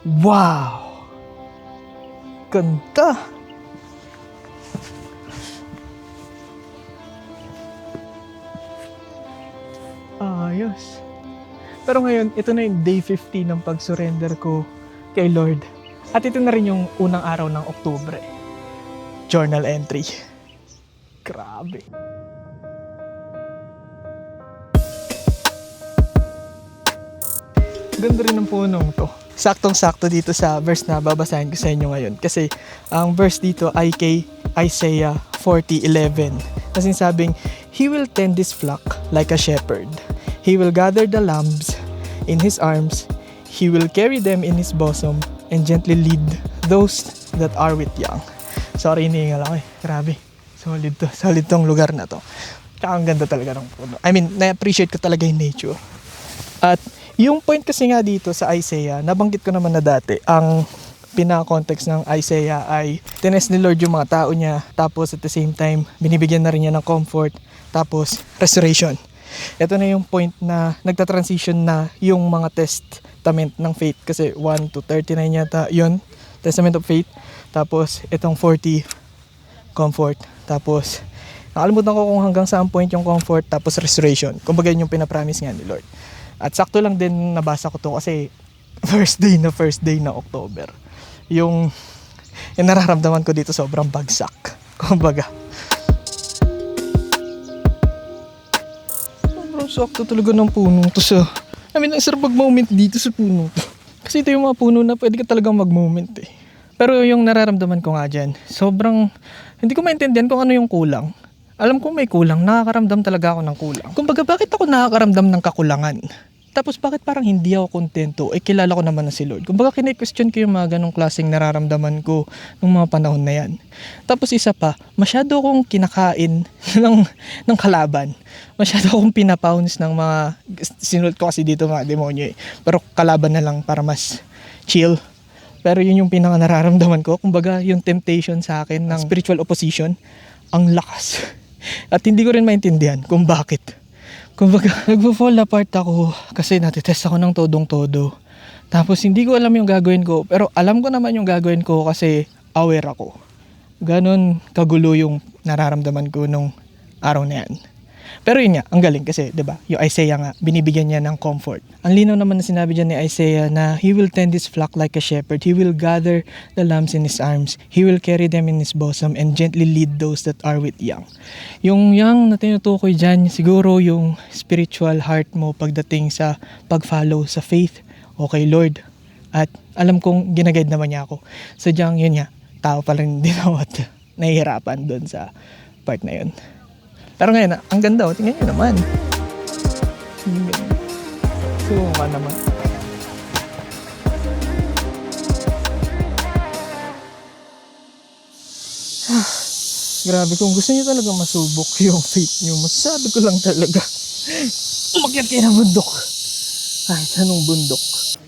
Wow! Ganda! Ayos. Pero ngayon, ito na yung day 50 ng pag-surrender ko kay Lord. At ito na rin yung unang araw ng Oktubre. Journal entry. Grabe. Ganda rin ng punong to. Saktong-sakto dito sa verse na babasahin ko sa inyo ngayon. Kasi ang verse dito ay kay Isaiah 40:11. Kasi sabing, He will tend His flock like a shepherd. He will gather the lambs in His arms. He will carry them in His bosom and gently lead those that are with young. Sorry, iniingal ako eh. Grabe. Solid to. Solid tong lugar na to. Tsaka ang ganda talaga ng puno. I mean, na-appreciate ko talaga yung nature. At yung point kasi nga dito sa Isaiah, nabanggit ko naman na dati, ang pinaka-context ng Isaiah ay tinest ni Lord yung mga tao niya, tapos at the same time, binibigyan na rin niya ng comfort, tapos restoration. Ito na yung point na nagta-transition na yung mga testament ng faith, kasi 1 to 39 yata yun, testament of faith, tapos itong 40, comfort, tapos nakalimutan ko kung hanggang saan point yung comfort, tapos restoration. Kumbaga yun yung pinapromise nga ni Lord. At sakto lang din nabasa ko to kasi first day na October. Yung nararamdaman ko dito sobrang bagsak. Kumbaga. Sobrang sakto talaga ng puno to sa... I mean, ang sarap mag-moment dito sa puno to. Kasi ito yung mga puno na pwede ka talagang mag-moment eh. Pero yung nararamdaman ko nga dyan, sobrang... Hindi ko maintindihan kung ano yung kulang. Alam ko may kulang, nakakaramdam talaga ako ng kulang. Kumbaga, bakit ako nakakaramdam ng kakulangan? Tapos bakit parang hindi ako kontento? Eh, kilala ko naman na si Lord. Kumbaga, kine-question ko yung mga ganong klaseng nararamdaman ko nung mga panahon na yan. Tapos isa pa, masyado akong kinakain ng kalaban. Masyado akong pinapounce ng mga, sinulat ko kasi dito mga demonyo eh. Pero kalaban na lang para mas chill. Pero yun yung pinaka nararamdaman ko. Kumbaga, yung temptation sa akin ng spiritual opposition, ang lakas. At hindi ko rin maintindihan kung bakit. Kumbaga, nagpo-fall apart ako kasi natitest ako ng todong-todo. Tapos hindi ko alam yung gagawin ko, pero alam ko naman yung gagawin ko kasi aware ako. Ganon kagulo yung nararamdaman ko nung araw na yan. Pero yun nga, ang galing kasi, 'di ba? Yung Isaiah nga, binibigyan niya ng comfort. Ang linaw naman na sinabi diyan ni Isaiah na He will tend His flock like a shepherd. He will gather the lambs in His arms. He will carry them in His bosom and gently lead those that are with young. Yung young na tinutukoy diyan, siguro yung spiritual heart mo pagdating sa pag-follow sa faith o kay Lord. At alam kong ginaguide naman niya ako. Sadyang yun nga, tao pa rin din ako at nahihirapan doon sa part na yun. Pero ngayon, ang ganda, tingnan nyo naman. Sumo ka naman. Grabe, kung gusto nyo talaga masubok yung faith nyo, masasabi ko lang talaga, umakyat kayo ng bundok. Kahit anong bundok.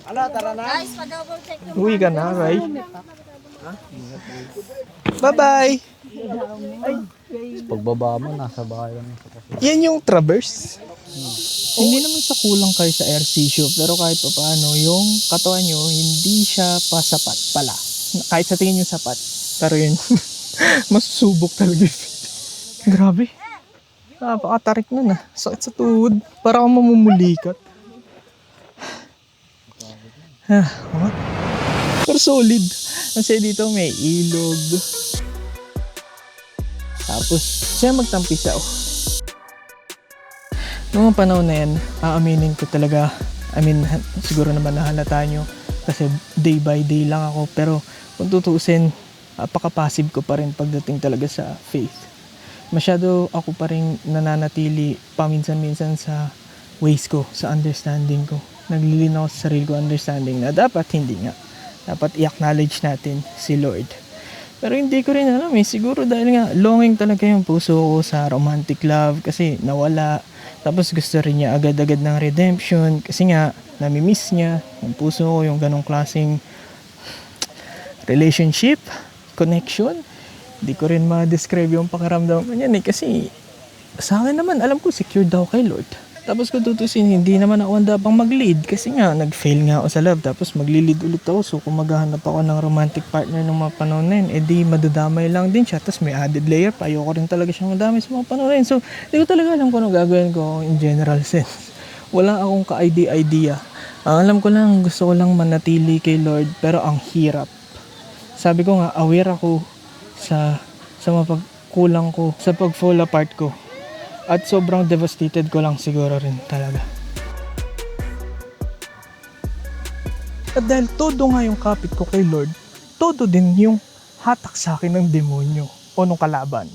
Tara na. Uwi ka na, Ray. Bye-bye! Pagbaba mo, nasa bahay lang. Yan yung traverse. Hindi naman sa kulang kayo sa ehersisyo, pero kahit pa paano, yung katawan nyo, hindi siya pasapat pala. Kahit sa tingin nyo sapat. Pero yun, masusubok talaga. Grabe. Napakatarik nun ah. Sakit sa tuhod. Para akong mamumulikat. What? Pero solid. Kasi dito may ilog. Tapos, siya magtampisaw. Noong panahon na yan, aaminin ko talaga, siguro naman nahalata nyo, kasi day by day lang ako, pero kung tutuusin, apaka-passive ko pa rin pagdating talaga sa faith. Masyado ako pa rin nananatili paminsan-minsan sa ways ko, sa understanding ko. Naglilinaw sa sarili ko understanding na dapat hindi nga. Dapat i-acknowledge natin si Lord. Pero hindi ko rin alam siguro dahil nga longing talaga yung puso ko sa romantic love kasi nawala. Tapos gusto rin niya agad-agad ng redemption kasi nga nami-miss niya yung puso ko, yung ganong klaseng relationship, connection. Hindi ko rin ma-describe yung pakiramdam ko niyan kasi sa akin naman alam ko secured daw kay Lord. Tapos kung tutusin, hindi naman ako handa pang mag-lead kasi nga, nag-fail nga ako sa love. Tapos mag-lead ulit ako. So kung maghahanap ako ng romantic partner ng mga panahon na yun, edi madadamay lang din siya. Tapos may added layer pa. Ayoko rin talaga siya madamay sa mga panahon na yun. So hindi ko talaga alam kung ano gagawin ko in general sense. Wala akong ka-idea. Ang alam ko lang, gusto ko lang manatili kay Lord. Pero ang hirap. Sabi ko nga, aware ako sa mga pagkulang ko, sa pag-fall apart ko. At sobrang devastated ko lang siguro rin talaga. At dahil todo nga yung kapit ko kay Lord, todo din yung hatak sa akin ng demonyo o nung kalaban.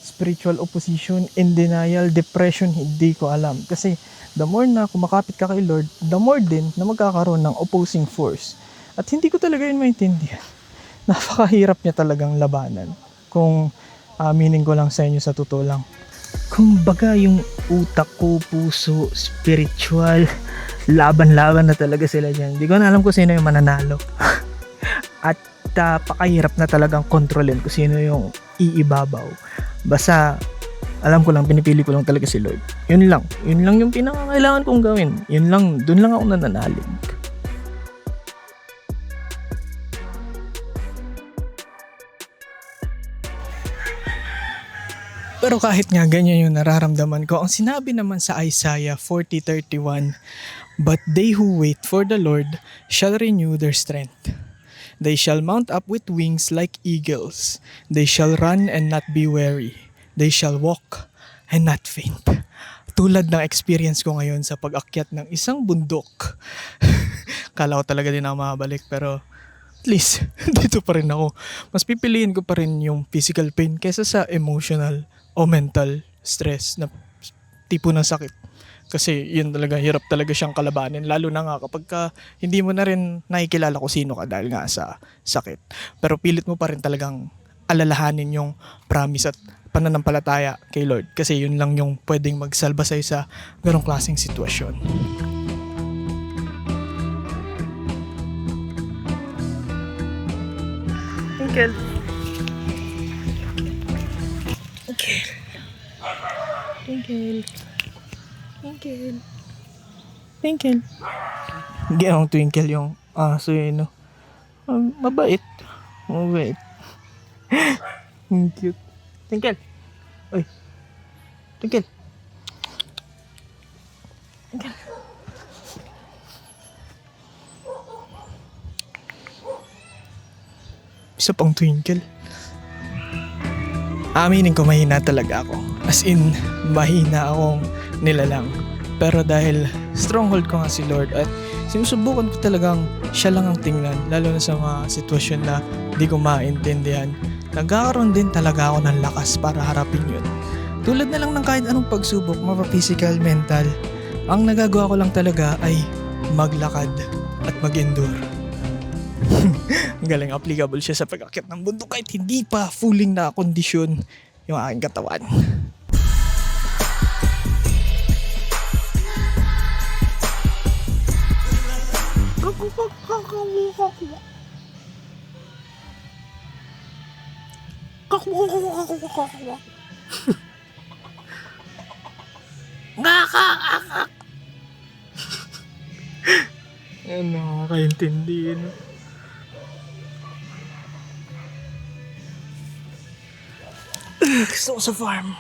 Spiritual opposition, in denial, depression, hindi ko alam. Kasi the more na kumakapit ka kay Lord, the more din na magkakaroon ng opposing force. At hindi ko talaga yun maintindihan. Napakahirap niya talagang labanan. Kung aminin ko lang sa inyo sa totoo lang. Kung baga yung utak ko, puso, spiritual, laban-laban na talaga sila dyan. Hindi ko na alam kung sino yung mananalo. At pakahirap na talagang kontrolin kung sino yung iibabaw. Basta, alam ko lang, pinipili ko lang talaga si Lord. Yun lang yung pinakakailangan kong gawin. Yun lang, dun lang ako nananalig. Pero kahit nga ganyan yung nararamdaman ko, ang sinabi naman sa Isaiah 40:31, "But they who wait for the Lord shall renew their strength. They shall mount up with wings like eagles. They shall run and not be weary. They shall walk and not faint." Tulad ng experience ko ngayon sa pag-akyat ng isang bundok. Kala ko talaga din ako makabalik, pero at least dito pa rin ako. Mas pipiliin ko pa rin yung physical pain kaysa sa emotional o mental stress na tipo ng sakit. Kasi yun talaga, hirap talaga siyang kalabanin. Lalo na nga kapag hindi mo na rin nakikilala kung sino ka dahil nga sa sakit. Pero pilit mo pa rin talagang alalahanin yung promise at pananampalataya kay Lord. Kasi yun lang yung pwedeng magsalba sa'yo sa ganong klaseng sitwasyon. Twinkle. Twinkle. Twinkle. Twinkle. Ginawang Twinkle yung aso yun, no? Mabait. Mabait. Cute. Twinkle. Uy. Twinkle. Twinkle. Isa pang Twinkle. Aminin ko, mahina talaga ako. As in, mahina akong nilalang. Pero dahil stronghold ko nga si Lord at sinusubukan ko talagang siya lang ang tingnan, lalo na sa mga sitwasyon na di ko maintindihan, nagkakaroon din talaga ako ng lakas para harapin yun. Tulad na lang ng kahit anong pagsubok, mapa-physical, mental, ang nagagawa ko lang talaga ay maglakad at mag-endure. Galing, applicable siya sa pag-akyat ng bundok kahit hindi pa fulling na kondisyon yung aking katawan. Ano, nakakaintindi yun. Gusto ko sa farm.